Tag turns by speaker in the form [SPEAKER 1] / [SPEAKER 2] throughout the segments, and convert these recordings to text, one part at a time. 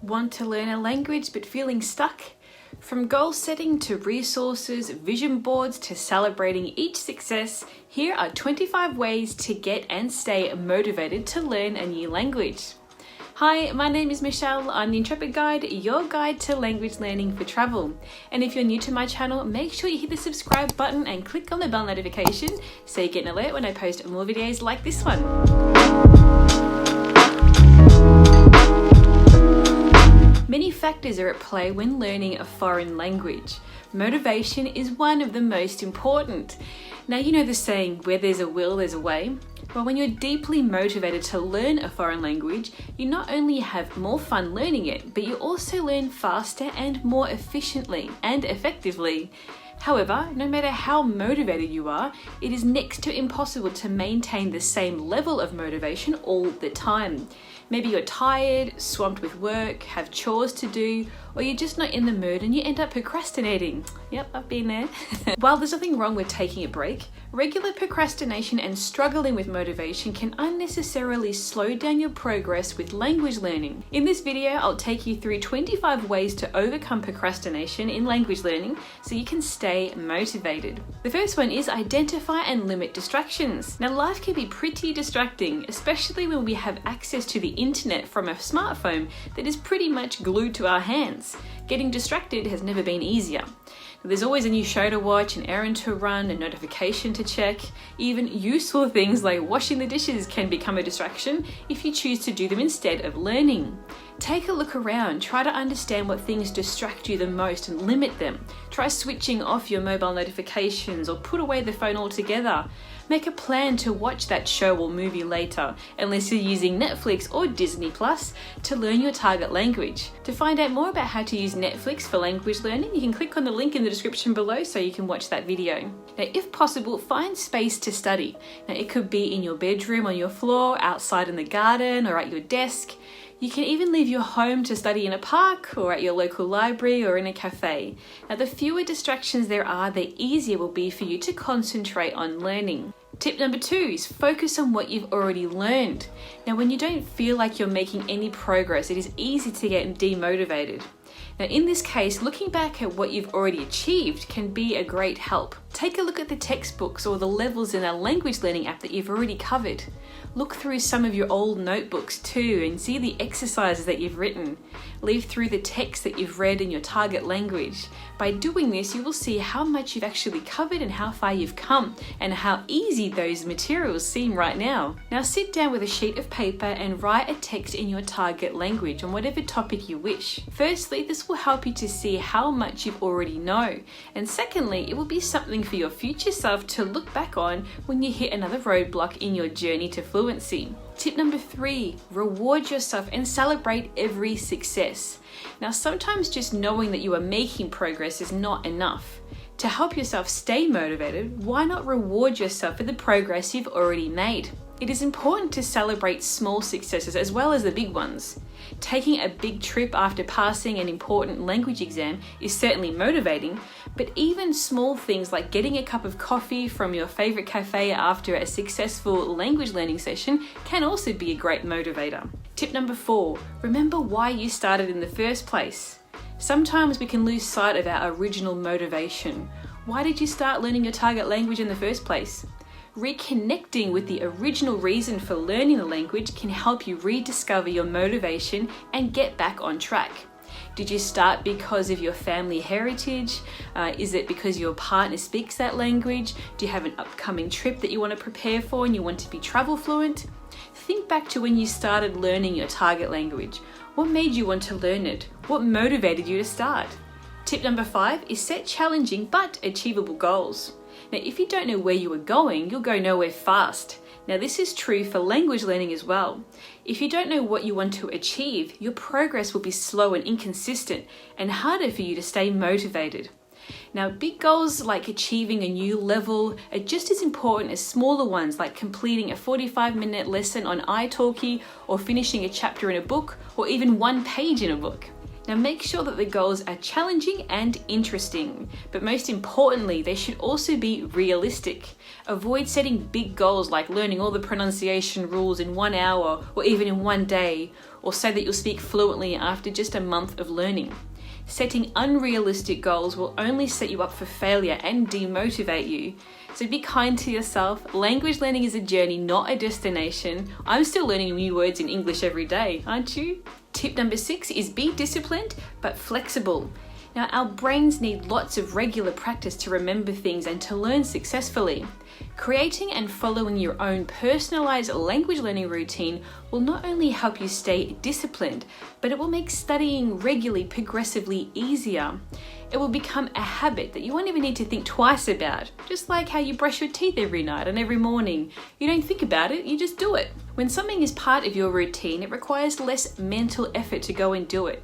[SPEAKER 1] Want to learn a language but feeling stuck? From goal setting to resources, vision boards to celebrating each success, here are 25 ways to get and stay motivated to learn a new language. Hi, my name is Michelle. I'm the Intrepid Guide, your guide to language learning for travel. And if you're new to my channel, make sure you hit the subscribe button and click on the bell notification so you get an alert when I post more videos like this one. Many factors are at play when learning a foreign language. Motivation is one of the most important. Now, you know the saying, where there's a will, there's a way. Well, when you're deeply motivated to learn a foreign language, you not only have more fun learning it, but you also learn faster and more efficiently and effectively. However, no matter how motivated you are, it is next to impossible to maintain the same level of motivation all the time. Maybe you're tired, swamped with work, have chores to do, or you're just not in the mood and you end up procrastinating. Yep, I've been there. While there's nothing wrong with taking a break, regular procrastination and struggling with motivation can unnecessarily slow down your progress with language learning. In this video, I'll take you through 25 ways to overcome procrastination in language learning so you can stay motivated. The first one is identify and limit distractions. Now, life can be pretty distracting, especially when we have access to the internet from a smartphone that is pretty much glued to our hands. Getting distracted has never been easier. There's always a new show to watch, an errand to run, a notification to check. Even useful things like washing the dishes can become a distraction if you choose to do them instead of learning. Take a look around, try to understand what things distract you the most and limit them. Try switching off your mobile notifications or put away the phone altogether. Make a plan to watch that show or movie later, unless you're using Netflix or Disney Plus to learn your target language. To find out more about how to use Netflix for language learning, you can click on the link in the description below so you can watch that video. Now, if possible, find space to study. Now, it could be in your bedroom, on your floor, outside in the garden, or at your desk. You can even leave your home to study in a park or at your local library or in a cafe. Now, the fewer distractions there are, the easier it will be for you to concentrate on learning. Tip number 2 is focus on what you've already learned. Now, when you don't feel like you're making any progress, it is easy to get demotivated. Now, in this case, looking back at what you've already achieved can be a great help. Take a look at the textbooks or the levels in a language learning app that you've already covered. Look through some of your old notebooks too and see the exercises that you've written. Leaf through the text that you've read in your target language. By doing this, you will see how much you've actually covered and how far you've come and how easy those materials seem right now. Now, sit down with a sheet of paper and write a text in your target language on whatever topic you wish. Firstly, this will help you to see how much you already know. And secondly, it will be something for your future self to look back on when you hit another roadblock in your journey to fluency. Tip number 3, reward yourself and celebrate every success. Now, sometimes just knowing that you are making progress is not enough. To help yourself stay motivated, why not reward yourself for the progress you've already made? It is important to celebrate small successes as well as the big ones. Taking a big trip after passing an important language exam is certainly motivating, but even small things like getting a cup of coffee from your favorite cafe after a successful language learning session can also be a great motivator. Tip number 4, remember why you started in the first place. Sometimes we can lose sight of our original motivation. Why did you start learning your target language in the first place? Reconnecting with the original reason for learning the language can help you rediscover your motivation and get back on track. Did you start because of your family heritage? Is it because your partner speaks that language? Do you have an upcoming trip that you want to prepare for and you want to be travel fluent? Think back to when you started learning your target language. What made you want to learn it? What motivated you to start? Tip number 5 is set challenging but achievable goals. Now, if you don't know where you are going, you'll go nowhere fast. Now, this is true for language learning as well. If you don't know what you want to achieve, your progress will be slow and inconsistent and harder for you to stay motivated. Now, big goals like achieving a new level are just as important as smaller ones like completing a 45-minute lesson on italki or finishing a chapter in a book or even one page in a book. Now make sure that the goals are challenging and interesting, but most importantly, they should also be realistic. Avoid setting big goals like learning all the pronunciation rules in 1 hour or even in 1 day, or say that you'll speak fluently after just a month of learning. Setting unrealistic goals will only set you up for failure and demotivate you. So be kind to yourself. Language learning is a journey, not a destination. I'm still learning new words in English every day, aren't you? Tip number 6 is be disciplined but flexible. Now, our brains need lots of regular practice to remember things and to learn successfully. Creating and following your own personalized language learning routine will not only help you stay disciplined, but it will make studying regularly progressively easier. It will become a habit that you won't even need to think twice about, just like how you brush your teeth every night and every morning. You don't think about it, you just do it. When something is part of your routine, it requires less mental effort to go and do it.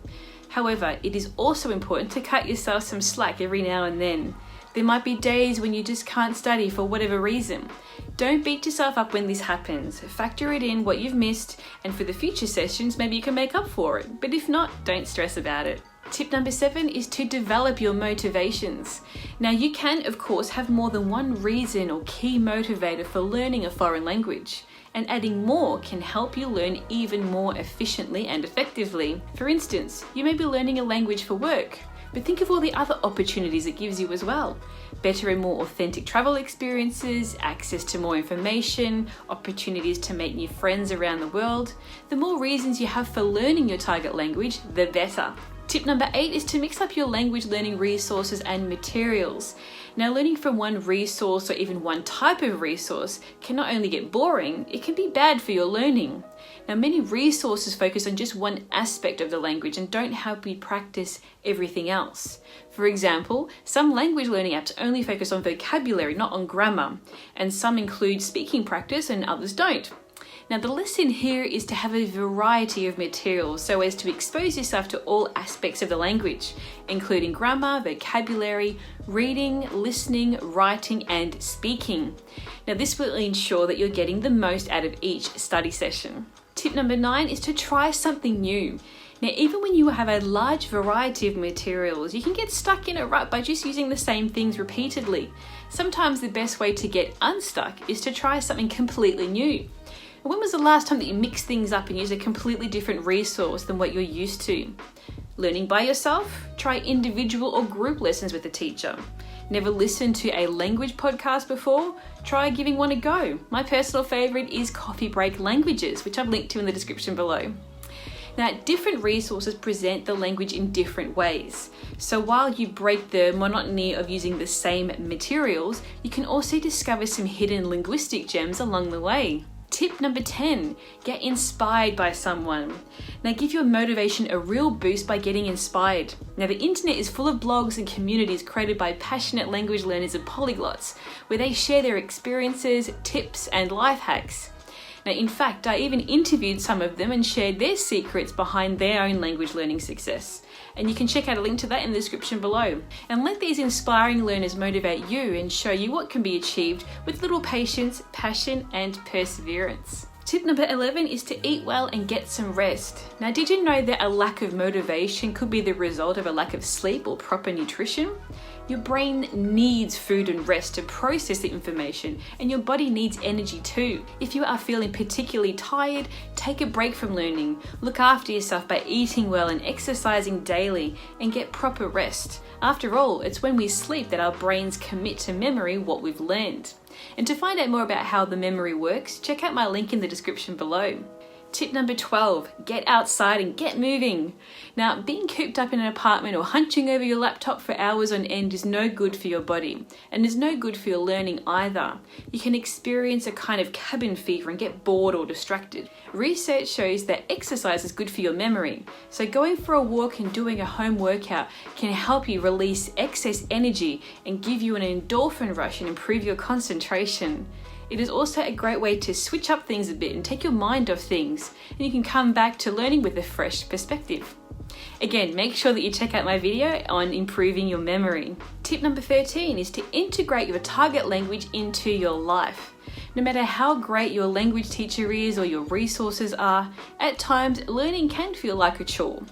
[SPEAKER 1] However, it is also important to cut yourself some slack every now and then. There might be days when you just can't study for whatever reason. Don't beat yourself up when this happens. Factor it in what you've missed, and for the future sessions, maybe you can make up for it. But if not, don't stress about it. Tip number 7 is to develop your motivations. Now, you can, of course, have more than one reason or key motivator for learning a foreign language, and adding more can help you learn even more efficiently and effectively. For instance, you may be learning a language for work, but think of all the other opportunities it gives you as well. Better and more authentic travel experiences, access to more information, opportunities to make new friends around the world. The more reasons you have for learning your target language, the better. Tip number 8 is to mix up your language learning resources and materials. Now, learning from one resource or even one type of resource can not only get boring, it can be bad for your learning. Now, many resources focus on just one aspect of the language and don't help you practice everything else. For example, some language learning apps only focus on vocabulary, not on grammar, and some include speaking practice and others don't. Now, the lesson here is to have a variety of materials so as to expose yourself to all aspects of the language, including grammar, vocabulary, reading, listening, writing, and speaking. Now, this will ensure that you're getting the most out of each study session. Tip number 9 is to try something new. Now, even when you have a large variety of materials, you can get stuck in a rut by just using the same things repeatedly. Sometimes the best way to get unstuck is to try something completely new. When was the last time that you mixed things up and used a completely different resource than what you're used to? Learning by yourself? Try individual or group lessons with a teacher. Never listened to a language podcast before? Try giving one a go. My personal favorite is Coffee Break Languages, which I've linked to in the description below. Now, different resources present the language in different ways. So while you break the monotony of using the same materials, you can also discover some hidden linguistic gems along the way. Tip number 10, get inspired by someone. Now, give your motivation a real boost by getting inspired. Now, the internet is full of blogs and communities created by passionate language learners and polyglots, where they share their experiences, tips, and life hacks. Now, in fact, I even interviewed some of them and shared their secrets behind their own language learning success. And you can check out a link to that in the description below. And let these inspiring learners motivate you and show you what can be achieved with little patience, passion, and perseverance. Tip number 11 is to eat well and get some rest. Now, did you know that a lack of motivation could be the result of a lack of sleep or proper nutrition? Your brain needs food and rest to process the information, and your body needs energy too. If you are feeling particularly tired, take a break from learning. Look after yourself by eating well and exercising daily, and get proper rest. After all, it's when we sleep that our brains commit to memory what we've learned. And to find out more about how the memory works, check out my link in the description below. Tip number 12, get outside and get moving. Now, being cooped up in an apartment or hunching over your laptop for hours on end is no good for your body, and is no good for your learning either. You can experience a kind of cabin fever and get bored or distracted. Research shows that exercise is good for your memory, so going for a walk and doing a home workout can help you release excess energy and give you an endorphin rush and improve your concentration. It is also a great way to switch up things a bit and take your mind off things, and you can come back to learning with a fresh perspective. Again, make sure that you check out my video on improving your memory. Tip number 13 is to integrate your target language into your life. No matter how great your language teacher is or your resources are, at times learning can feel like a chore.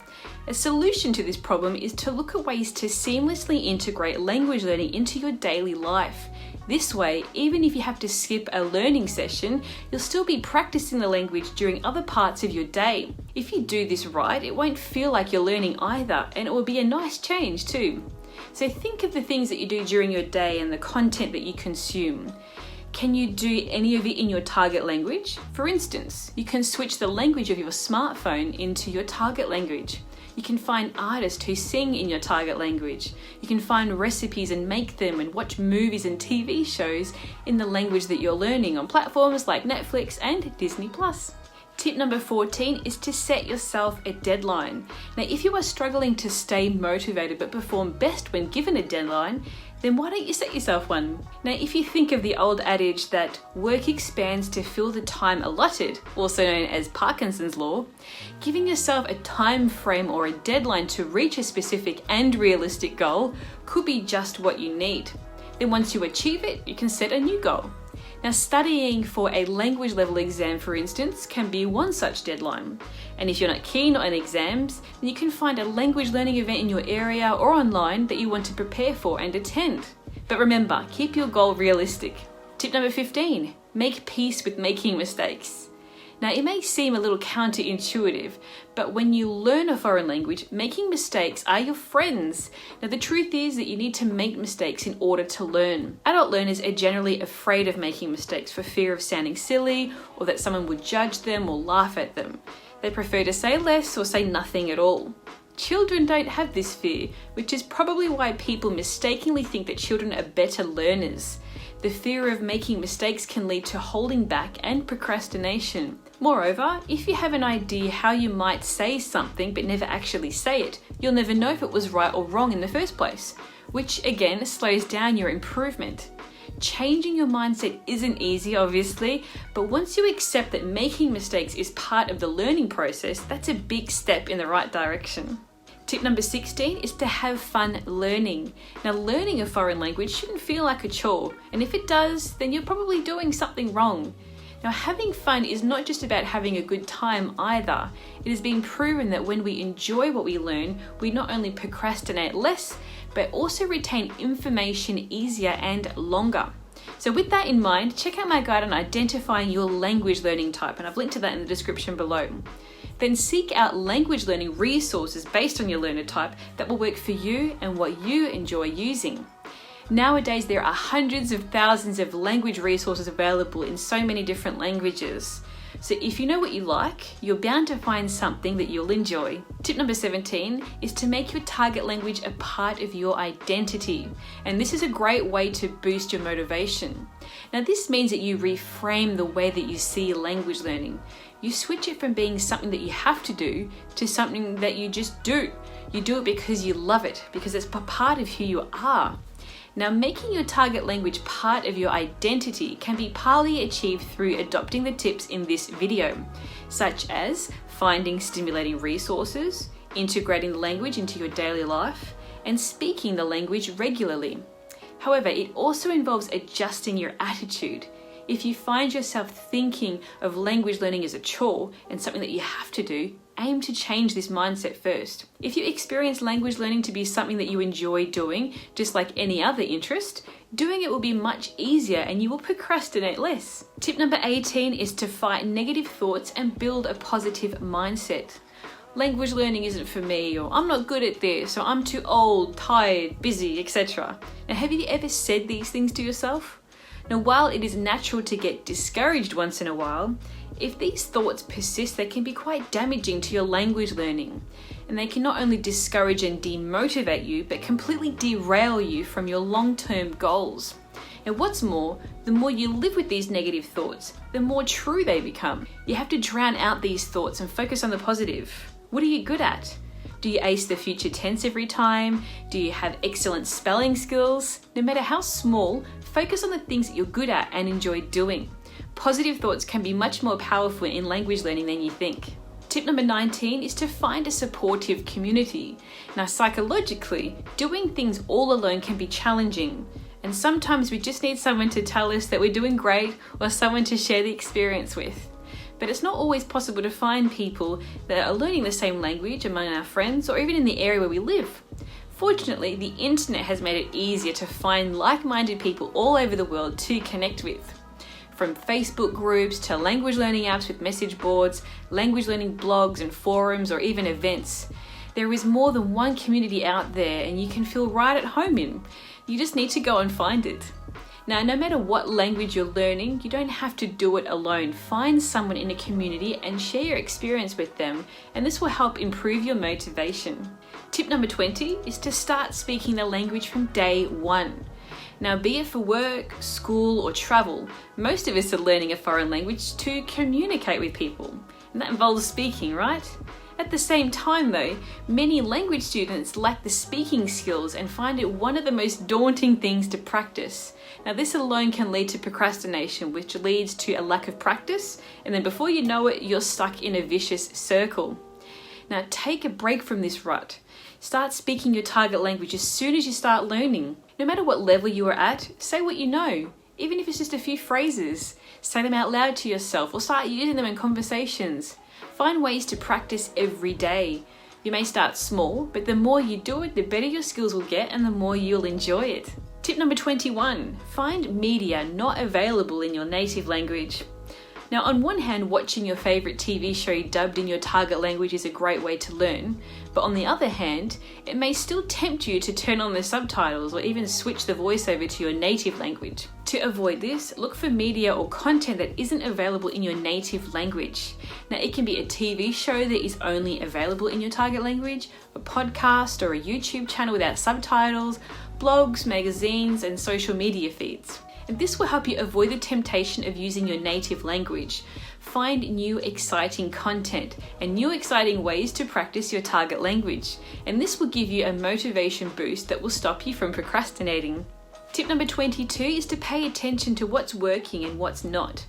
[SPEAKER 1] A solution to this problem is to look at ways to seamlessly integrate language learning into your daily life. This way, even if you have to skip a learning session, you'll still be practicing the language during other parts of your day. If you do this right, it won't feel like you're learning either, and it will be a nice change too. So think of the things that you do during your day and the content that you consume. Can you do any of it in your target language? For instance, you can switch the language of your smartphone into your target language. You can find artists who sing in your target language. You can find recipes and make them and watch movies and TV shows in the language that you're learning on platforms like Netflix and Disney+. Tip number 14 is to set yourself a deadline. Now, if you are struggling to stay motivated but perform best when given a deadline, then why don't you set yourself one? Now, if you think of the old adage that work expands to fill the time allotted, also known as Parkinson's law, giving yourself a time frame or a deadline to reach a specific and realistic goal could be just what you need. Then once you achieve it, you can set a new goal. Now, studying for a language level exam, for instance, can be one such deadline. And if you're not keen on exams, then you can find a language learning event in your area or online that you want to prepare for and attend. But remember, keep your goal realistic. Tip number 15, make peace with making mistakes. Now, it may seem a little counterintuitive, but when you learn a foreign language, making mistakes are your friends. Now, the truth is that you need to make mistakes in order to learn. Adult learners are generally afraid of making mistakes for fear of sounding silly or that someone would judge them or laugh at them. They prefer to say less or say nothing at all. Children don't have this fear, which is probably why people mistakenly think that children are better learners. The fear of making mistakes can lead to holding back and procrastination. Moreover, if you have an idea how you might say something but never actually say it, you'll never know if it was right or wrong in the first place, which again slows down your improvement. Changing your mindset isn't easy, obviously, but once you accept that making mistakes is part of the learning process, that's a big step in the right direction. Tip number 16 is to have fun learning. Now, learning a foreign language shouldn't feel like a chore, and if it does, then you're probably doing something wrong. Now, having fun is not just about having a good time either. It has been proven that when we enjoy what we learn, we not only procrastinate less, but also retain information easier and longer. So with that in mind, check out my guide on identifying your language learning type, and I've linked to that in the description below. Then seek out language learning resources based on your learner type that will work for you and what you enjoy using. Nowadays, there are hundreds of thousands of language resources available in so many different languages. So if you know what you like, you're bound to find something that you'll enjoy. Tip number 17 is to make your target language a part of your identity. And this is a great way to boost your motivation. Now, this means that you reframe the way that you see language learning. You switch it from being something that you have to do to something that you just do. You do it because you love it, because it's a part of who you are. Now, making your target language part of your identity can be partly achieved through adopting the tips in this video, such as finding stimulating resources, integrating the language into your daily life, and speaking the language regularly. However, it also involves adjusting your attitude. If you find yourself thinking of language learning as a chore and something that you have to do, aim to change this mindset first. If you experience language learning to be something that you enjoy doing, just like any other interest, doing it will be much easier and you will procrastinate less. Tip number 18 is to fight negative thoughts and build a positive mindset. Language learning isn't for me, or I'm not good at this, or I'm too old, tired, busy, etc. Now, have you ever said these things to yourself? Now, while it is natural to get discouraged once in a while, if these thoughts persist, they can be quite damaging to your language learning. And they can not only discourage and demotivate you, but completely derail you from your long-term goals. And what's more, the more you live with these negative thoughts, the more true they become. You have to drown out these thoughts and focus on the positive. What are you good at? Do you ace the future tense every time? Do you have excellent spelling skills? No matter how small, focus on the things that you're good at and enjoy doing. Positive thoughts can be much more powerful in language learning than you think. Tip number 19 is to find a supportive community. Now, psychologically, doing things all alone can be challenging, and sometimes we just need someone to tell us that we're doing great or someone to share the experience with. but it's not always possible to find people that are learning the same language among our friends or even in the area where we live. Fortunately, the internet has made it easier to find like-minded people all over the world to connect with. From Facebook groups to language learning apps with message boards, language learning blogs and forums, or even events. There is more than one community out there and you can feel right at home in. You just need to go and find it. Now, no matter what language you're learning, you don't have to do it alone. Find someone in a community and share your experience with them, and this will help improve your motivation. Tip number 20 is to start speaking the language from day one. Now, be it for work, school, or travel, most of us are learning a foreign language to communicate with people, and that involves speaking, right? At the same time though, many language students lack the speaking skills and find it one of the most daunting things to practice. Now, this alone can lead to procrastination, which leads to a lack of practice, and then before you know it, you're stuck in a vicious circle. Now, take a break from this rut. Start speaking your target language as soon as you start learning. No matter what level you are at, say what you know, even if it's just a few phrases. Say them out loud to yourself or start using them in conversations. Find ways to practice every day. You may start small, but the more you do it, the better your skills will get and the more you'll enjoy it. Tip number 21, find media not available in your native language. Now, on one hand, watching your favorite TV show dubbed in your target language is a great way to learn, but on the other hand, it may still tempt you to turn on the subtitles or even switch the voiceover to your native language. To avoid this, look for media or content that isn't available in your native language. Now, it can be a TV show that is only available in your target language, a podcast or a YouTube channel without subtitles, blogs, magazines, and social media feeds. And this will help you avoid the temptation of using your native language. Find new exciting content and new exciting ways to practice your target language. And this will give you a motivation boost that will stop you from procrastinating. Tip number 22 is to pay attention to what's working and what's not.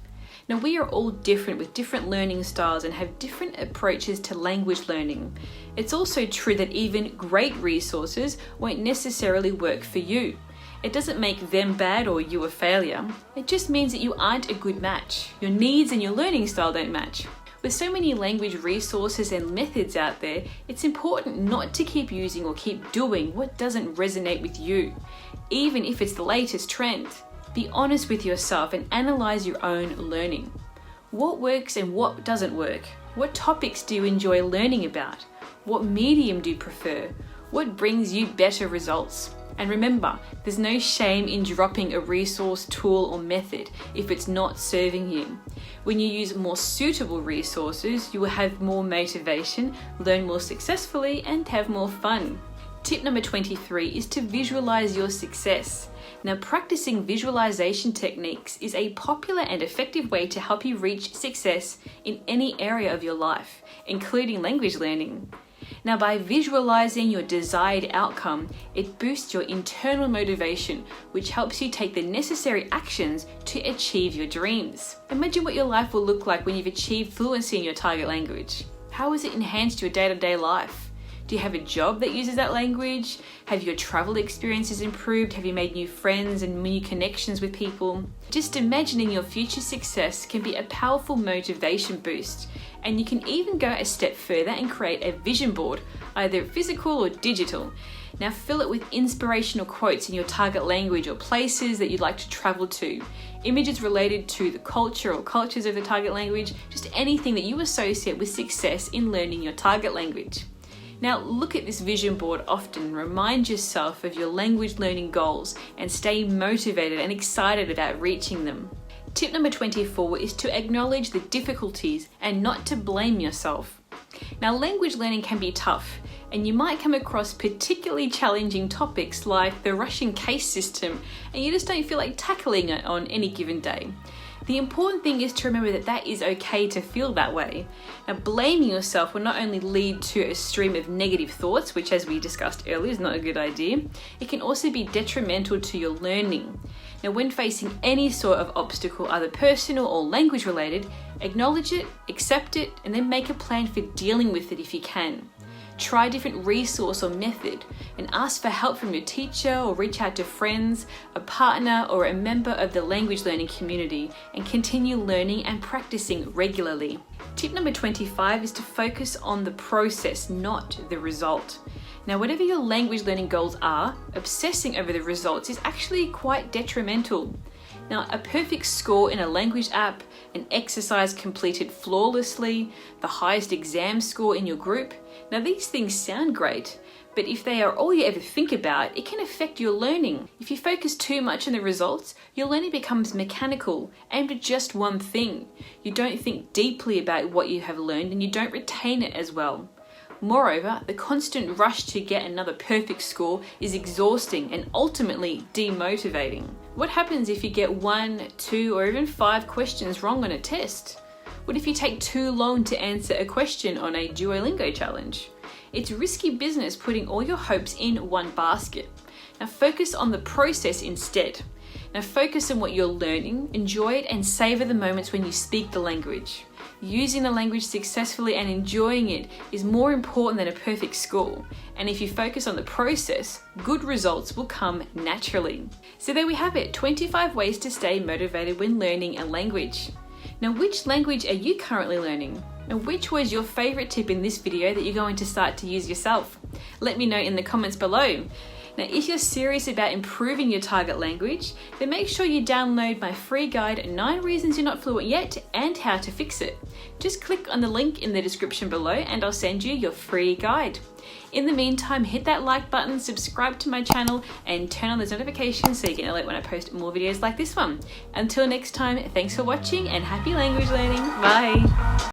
[SPEAKER 1] Now, we are all different with different learning styles and have different approaches to language learning. It's also true that even great resources won't necessarily work for you. It doesn't make them bad or you a failure. It just means that you aren't a good match. Your needs and your learning style don't match. With so many language resources and methods out there, it's important not to keep using or keep doing what doesn't resonate with you, even if it's the latest trend. Be honest with yourself and analyze your own learning. What works and what doesn't work? What topics do you enjoy learning about? What medium do you prefer? What brings you better results? And remember, there's no shame in dropping a resource, tool, or method if it's not serving you. When you use more suitable resources, you will have more motivation, learn more successfully, and have more fun. Tip number 23 is to visualize your success. Now, practicing visualization techniques is a popular and effective way to help you reach success in any area of your life, including language learning. Now, by visualizing your desired outcome, it boosts your internal motivation, which helps you take the necessary actions to achieve your dreams. Imagine what your life will look like when you've achieved fluency in your target language. How has it enhanced your day-to-day life? Do you have a job that uses that language? Have your travel experiences improved? Have you made new friends and new connections with people? Just imagining your future success can be a powerful motivation boost. And you can even go a step further and create a vision board, either physical or digital. Now, fill it with inspirational quotes in your target language or places that you'd like to travel to, images related to the culture or cultures of the target language, just anything that you associate with success in learning your target language. Now, look at this vision board often, remind yourself of your language learning goals, and stay motivated and excited about reaching them. Tip number 24 is to acknowledge the difficulties and not to blame yourself. Now, language learning can be tough, and you might come across particularly challenging topics like the Russian case system, and you just don't feel like tackling it on any given day. The important thing is to remember that that is okay to feel that way. Now, blaming yourself will not only lead to a stream of negative thoughts, which, as we discussed earlier, is not a good idea, it can also be detrimental to your learning. Now, when facing any sort of obstacle, either personal or language related, acknowledge it, accept it, and then make a plan for dealing with it if you can. Try a different resource or method and ask for help from your teacher, or reach out to friends, a partner, or a member of the language learning community, and continue learning and practicing regularly. Tip number 25 is to focus on the process, not the result. Now, whatever your language learning goals are, obsessing over the results is actually quite detrimental. Now, a perfect score in a language app, an exercise completed flawlessly, the highest exam score in your group. Now, these things sound great, but if they are all you ever think about, it can affect your learning. If you focus too much on the results, your learning becomes mechanical, aimed at just one thing. You don't think deeply about what you have learned, and you don't retain it as well. Moreover, the constant rush to get another perfect score is exhausting and ultimately demotivating. What happens if you get 1, 2, or even 5 questions wrong on a test? What if you take too long to answer a question on a Duolingo challenge? It's risky business putting all your hopes in one basket. Now focus on the process instead. Now focus on what you're learning, enjoy it, and savor the moments when you speak the language. Using the language successfully and enjoying it is more important than a perfect score. And if you focus on the process, good results will come naturally. So there we have it, 25 ways to stay motivated when learning a language. Now, which language are you currently learning? And which was your favorite tip in this video that you're going to start to use yourself? Let me know in the comments below. Now, if you're serious about improving your target language, then make sure you download my free guide, 9 Reasons You're Not Fluent Yet and How to Fix It. Just click on the link in the description below and I'll send you your free guide. In the meantime, hit that like button, subscribe to my channel, and turn on those notifications so you get an alert when I post more videos like this one. Until next time, thanks for watching and happy language learning. Bye!